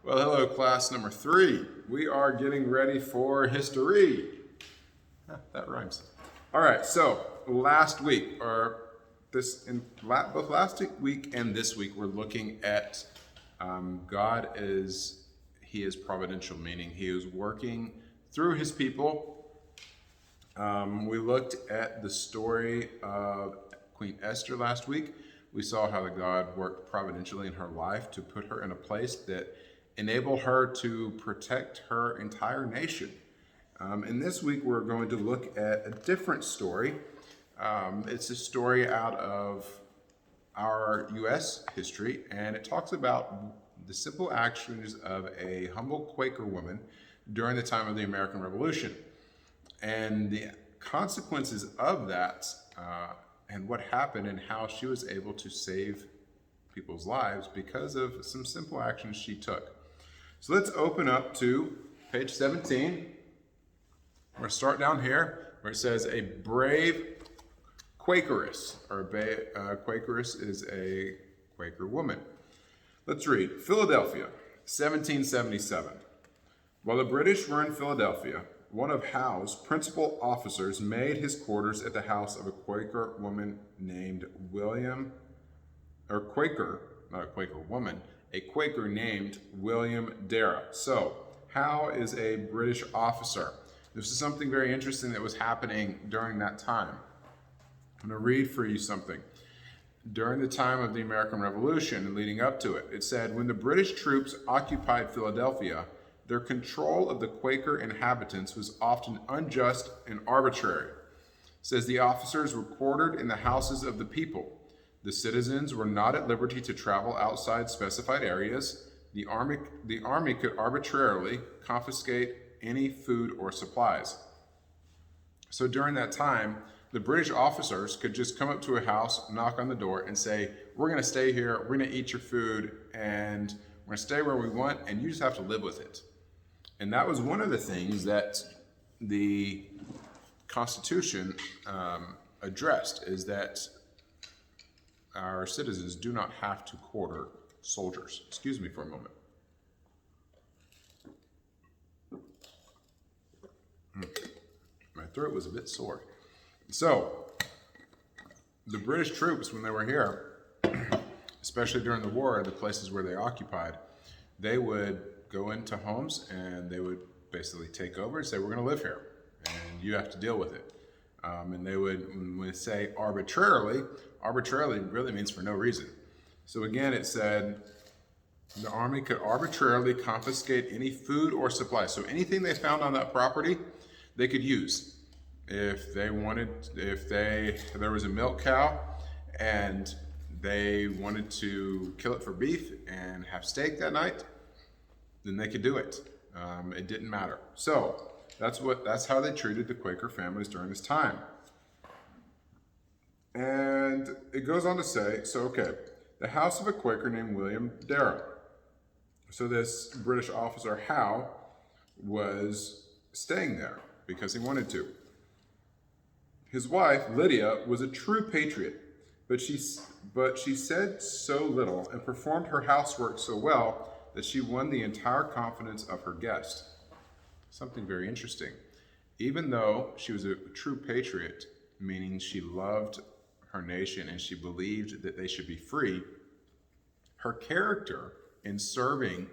Well, hello, class number 3. We are getting ready for history. That rhymes. All right, so last week, both last week and this week, we're looking at God as He is providential, meaning He is working through His people. We looked at the story of Queen Esther last week. We saw how God worked providentially in her life to put her in a place that enabled her to protect her entire nation. And this week we're going to look at a different story. It's a story out of our U.S. history, and it talks about the simple actions of a humble Quaker woman during the time of the American Revolution, and the consequences of that, and what happened and how she was able to save people's lives because of some simple actions she took. So let's open up to page 17. We're going to start down here where it says a brave Quakeress, or Quakeress is a Quaker woman. Let's read. Philadelphia, 1777. While the British were in Philadelphia, one of Howe's principal officers made his quarters at the house of a Quaker woman named a Quaker named William Darrah. So, Howe is a British officer. This is something very interesting that was happening during that time. I'm going to read for you something. During the time of the American Revolution and leading up to it, it said, when the British troops occupied Philadelphia, their control of the Quaker inhabitants was often unjust and arbitrary. It says the officers were quartered in the houses of the people. The citizens were not at liberty to travel outside specified areas. The army could arbitrarily confiscate any food or supplies. So during that time, the British officers could just come up to a house, knock on the door, and say, we're going to stay here, we're going to eat your food, and we're going to stay where we want, and you just have to live with it. And that was one of the things that the Constitution addressed, is that our citizens do not have to quarter soldiers. Excuse me for a moment. My throat was a bit sore. So, the British troops, when they were here, especially during the war, the places where they occupied, they would go into homes and they would basically take over and say, we're going to live here, and you have to deal with it. And they would, when we say arbitrarily really means for no reason. So again, it said the army could arbitrarily confiscate any food or supply. So anything they found on that property, they could use. If there was a milk cow and they wanted to kill it for beef and have steak that night, then they could do it. It didn't matter. So that's how they treated the Quaker families during this time. And it goes on to say, the house of a Quaker named William Darrah. So this British officer, Howe, was staying there because he wanted to. His wife, Lydia, was a true patriot, but she said so little and performed her housework so well that she won the entire confidence of her guest. Something very interesting. Even though she was a true patriot, meaning she loved her nation and she believed that they should be free, her character in serving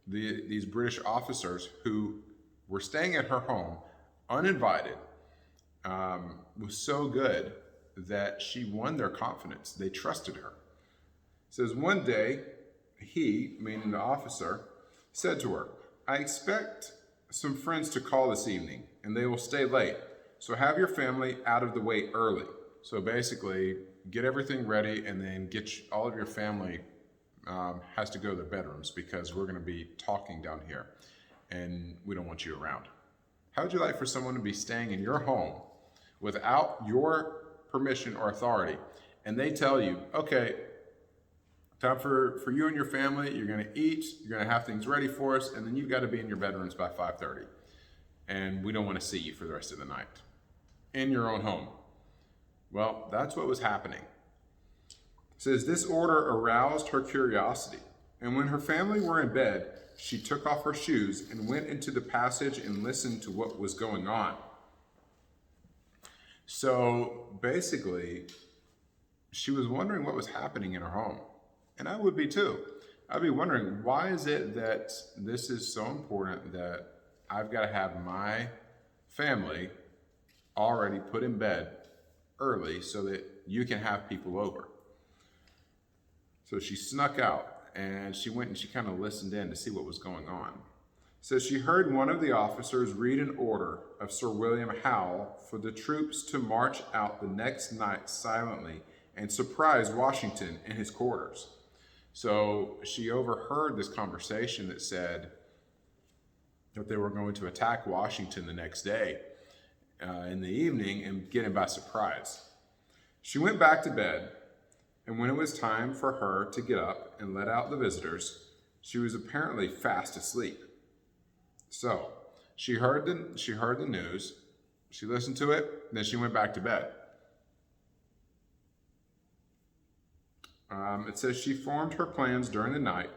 these British officers who were staying at her home uninvited was so good that she won their confidence. They trusted her. It says one day, he, meaning the officer, said to her, I expect some friends to call this evening, and they will stay late. So have your family out of the way early. So basically, get everything ready, and then all of your family has to go to their bedrooms because we're going to be talking down here, and we don't want you around. How would you like for someone to be staying in your home without your permission or authority, and they tell you, okay, time for you and your family, you're going to eat, you're going to have things ready for us, and then you've got to be in your bedrooms by 5:30. And we don't want to see you for the rest of the night in your own home. Well, that's what was happening. It says, this order aroused her curiosity, and when her family were in bed, she took off her shoes and went into the passage and listened to what was going on. So basically, she was wondering what was happening in her home. And I would be too. I'd be wondering, why is it that this is so important that I've got to have my family already put in bed early so that you can have people over? So she snuck out and she went and she kind of listened in to see what was going on. So she heard one of the officers read an order of Sir William Howe for the troops to march out the next night silently and surprise Washington in his quarters. So she overheard this conversation that said that they were going to attack Washington the next day in the evening and get him by surprise. She went back to bed, and when it was time for her to get up and let out the visitors, she was apparently fast asleep. So she heard the news, she listened to it, then she went back to bed. It says she formed her plans during the night,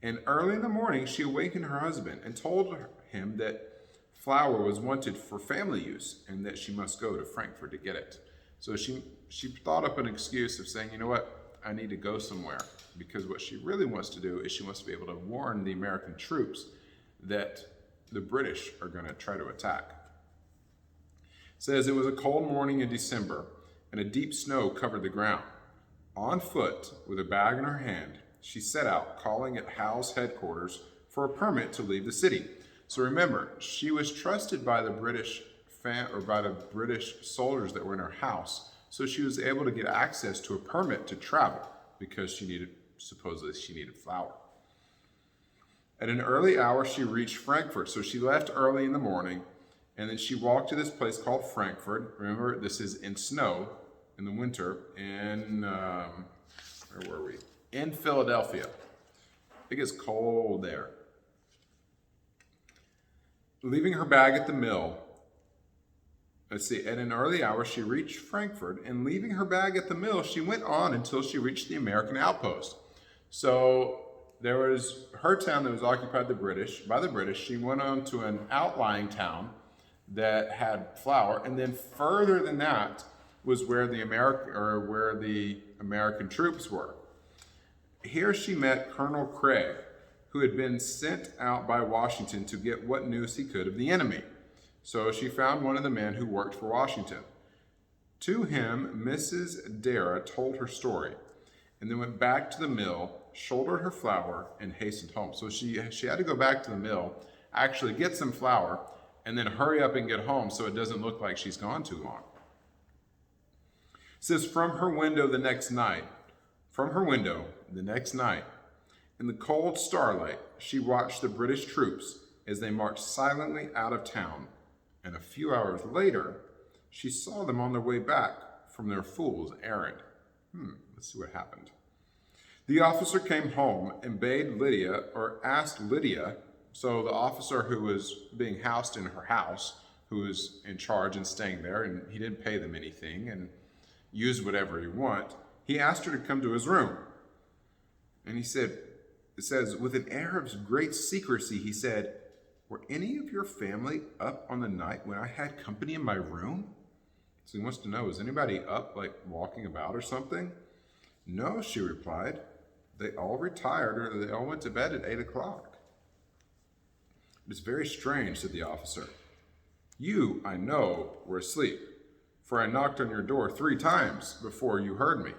and early in the morning she awakened her husband and told him that flour was wanted for family use and that she must go to Frankfurt to get it. So she thought up an excuse of saying, you know what, I need to go somewhere, because what she really wants to do is she wants to be able to warn the American troops that the British are going to try to attack. It says it was a cold morning in December and a deep snow covered the ground. On foot, with a bag in her hand, she set out, calling at Howe's headquarters for a permit to leave the city. So remember, she was trusted by the British soldiers that were in her house, so she was able to get access to a permit to travel because supposedly she needed flour. At an early hour, she reached Frankfurt. So she left early in the morning, and then she walked to this place called Frankfurt. Remember, this is in snow in the winter in, where were we? In Philadelphia. It gets cold there. Leaving her bag at the mill, at an early hour, she reached Frankfurt, and leaving her bag at the mill, she went on until she reached the American outpost. So there was her town that was occupied by the British. She went on to an outlying town that had flour, and then further than that was where the American troops were. Here she met Colonel Craig, who had been sent out by Washington to get what news he could of the enemy. So she found one of the men who worked for Washington. To him, Mrs. Dara told her story, and then went back to the mill, shouldered her flour, and hastened home. So she had to go back to the mill, actually get some flour, and then hurry up and get home so it doesn't look like she's gone too long. It says, from her window the next night, in the cold starlight, she watched the British troops as they marched silently out of town, and a few hours later, she saw them on their way back from their fool's errand. Let's see what happened. The officer came home and asked Lydia, so the officer who was being housed in her house, who was in charge and staying there, and he didn't pay them anything and use whatever he wanted, he asked her to come to his room. And it says, with an air of great secrecy, he said, were any of your family up on the night when I had company in my room? So he wants to know, is anybody up, like walking about or something? No, she replied. They all retired, or they all went to bed at 8 o'clock. It is very strange, said the officer. You, I know, were asleep, for I knocked on your door 3 times before you heard me.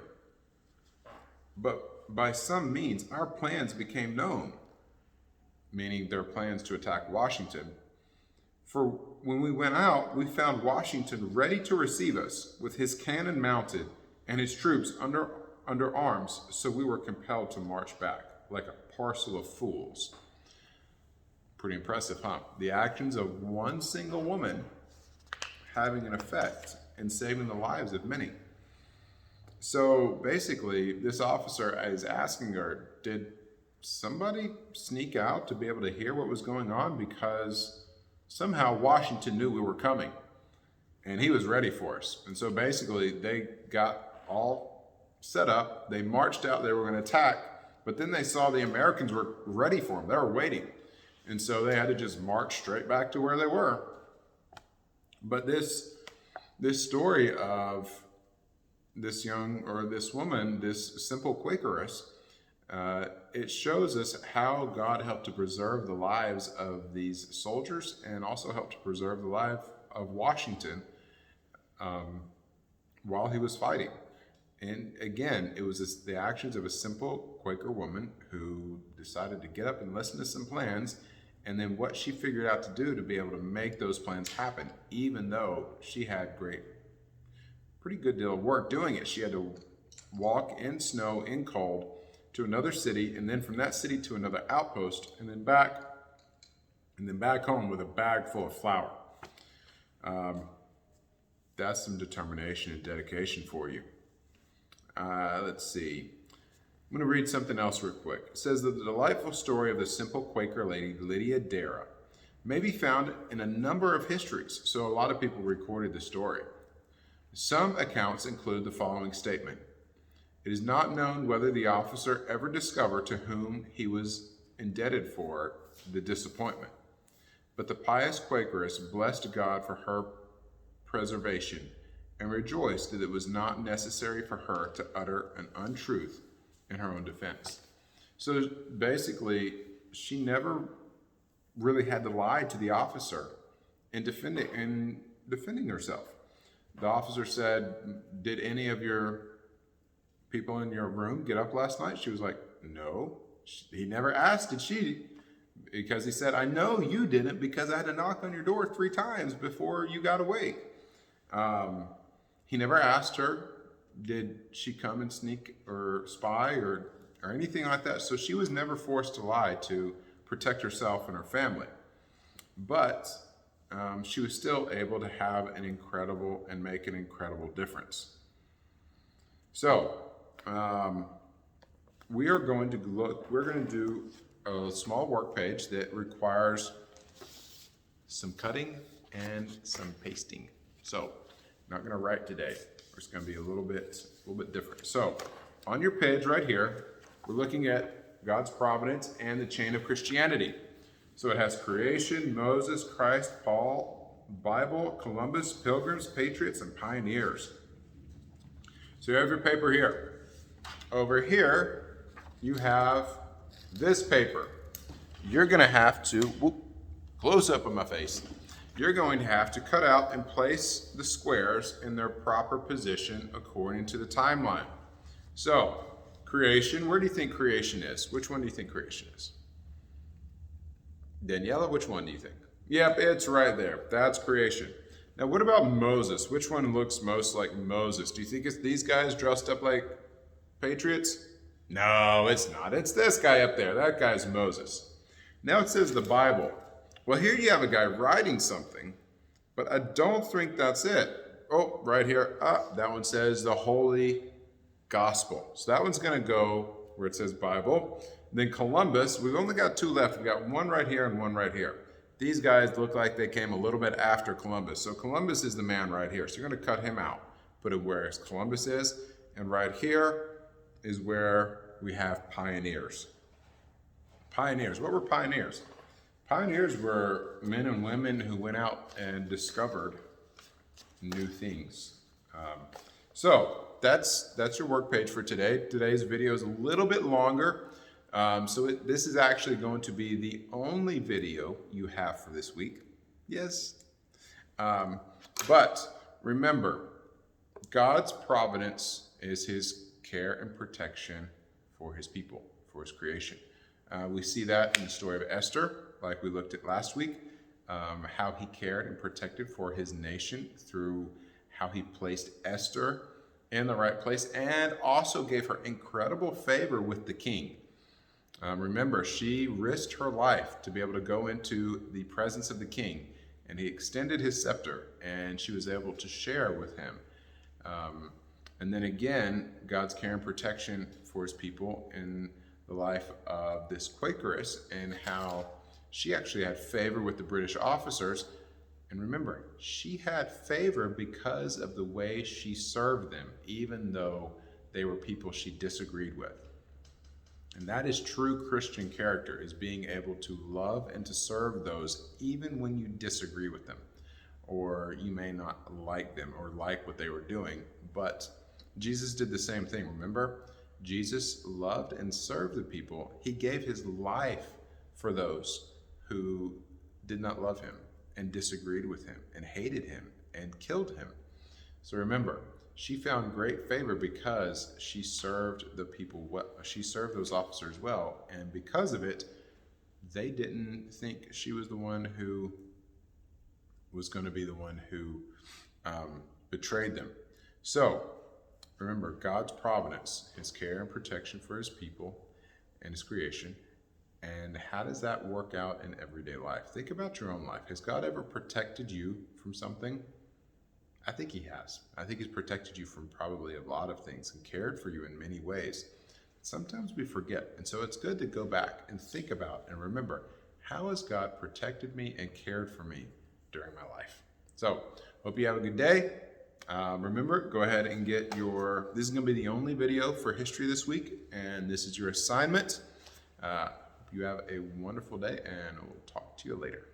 But by some means, our plans became known, meaning their plans to attack Washington. For when we went out, we found Washington ready to receive us, with his cannon mounted and his troops under arms, so we were compelled to march back like a parcel of fools. Pretty impressive, huh? The actions of one single woman having an effect and saving the lives of many. So basically, this officer is asking her, did somebody sneak out to be able to hear what was going on? Because somehow Washington knew we were coming, and he was ready for us. And so basically, they got all set up. They marched out. They were going to attack, but then they saw the Americans were ready for them. They were waiting. And so they had to just march straight back to where they were. But this story of this woman, this simple Quakeress, it shows us how God helped to preserve the lives of these soldiers and also helped to preserve the life of Washington while he was fighting. And again, it was the actions of a simple Quaker woman who decided to get up and listen to some plans, and then what she figured out to do to be able to make those plans happen, even though she had pretty good deal of work doing it. She had to walk in snow, in cold, to another city, and then from that city to another outpost, and then back home with a bag full of flour. That's some determination and dedication for you. Let's see. I'm going to read something else real quick. It says that the delightful story of the simple Quaker lady, Lydia Darrah, may be found in a number of histories, so a lot of people recorded the story. Some accounts include the following statement. It is not known whether the officer ever discovered to whom he was indebted for the disappointment, but the pious Quakeress blessed God for her preservation and rejoiced that it was not necessary for her to utter an untruth in her own defense. So basically, she never really had to lie to the officer in defending herself. The officer said, "Did any of your people in your room get up last night?" She was like, "No." He never asked, "Did she?" Because he said, "I know you didn't because I had to knock on your door 3 times before you got awake." He never asked her, did she come and sneak or spy or anything like that. So she was never forced to lie to protect herself and her family. But she was still able to have an incredible and make an incredible difference. So we're going to do a small work page that requires some cutting and some pasting. So I'm not going to write today. It's going to be a little bit different. So on your page right here, we're looking at God's providence and the chain of Christianity. So it has creation, Moses, Christ, Paul, Bible, Columbus, pilgrims, patriots, and pioneers. So you have your paper here. Over here, you have this paper. You're going to have to, close up on my face. You're going to have to cut out and place the squares in their proper position according to the timeline. So, creation, where do you think creation is? Which one do you think creation is? Daniela, which one do you think? Yep, it's right there. That's creation. Now, what about Moses? Which one looks most like Moses? Do you think it's these guys dressed up like patriots? No, it's not. It's this guy up there. That guy's Moses. Now it says the Bible. Well, here you have a guy writing something, but I don't think that's it. Oh, right here. That one says the Holy Gospel. So that one's going to go where it says Bible. Then Columbus, we've only got 2 left. We've got one right here and one right here. These guys look like they came a little bit after Columbus. So Columbus is the man right here. So you're going to cut him out, put it where Columbus is. And right here is where we have pioneers. Pioneers. What were pioneers? Pioneers were men and women who went out and discovered new things. So that's your work page for today. Today's video is a little bit longer. This is actually going to be the only video you have for this week. Yes. But remember, God's providence is his care and protection for his people, for his creation. We see that in the story of Esther, like we looked at last week, how he cared and protected for his nation through how he placed Esther in the right place and also gave her incredible favor with the king. Remember, she risked her life to be able to go into the presence of the king, and he extended his scepter, and she was able to share with him. And then again, God's care and protection for his people in the life of this Quakeress and how she actually had favor with the British officers. And remember, she had favor because of the way she served them, even though they were people she disagreed with. And that is true Christian character, is being able to love and to serve those even when you disagree with them, or you may not like them or like what they were doing. But Jesus did the same thing. Remember, Jesus loved and served the people. He gave his life for those who did not love him and disagreed with him and hated him and killed him. So remember, she found great favor because she served the people well. She served those officers well, and because of it, they didn't think she was the one who was going to be the one who betrayed them. So remember, God's providence, his care and protection for his people and his creation. And how does that work out in everyday life? Think about your own life. Has God ever protected you from something? I think he has. I think he's protected you from probably a lot of things and cared for you in many ways. Sometimes we forget. And so it's good to go back and think about and remember, how has God protected me and cared for me during my life? So hope you have a good day. Remember, go ahead and get this is going to be the only video for history this week, and this is your assignment. You have a wonderful day, and we'll talk to you later.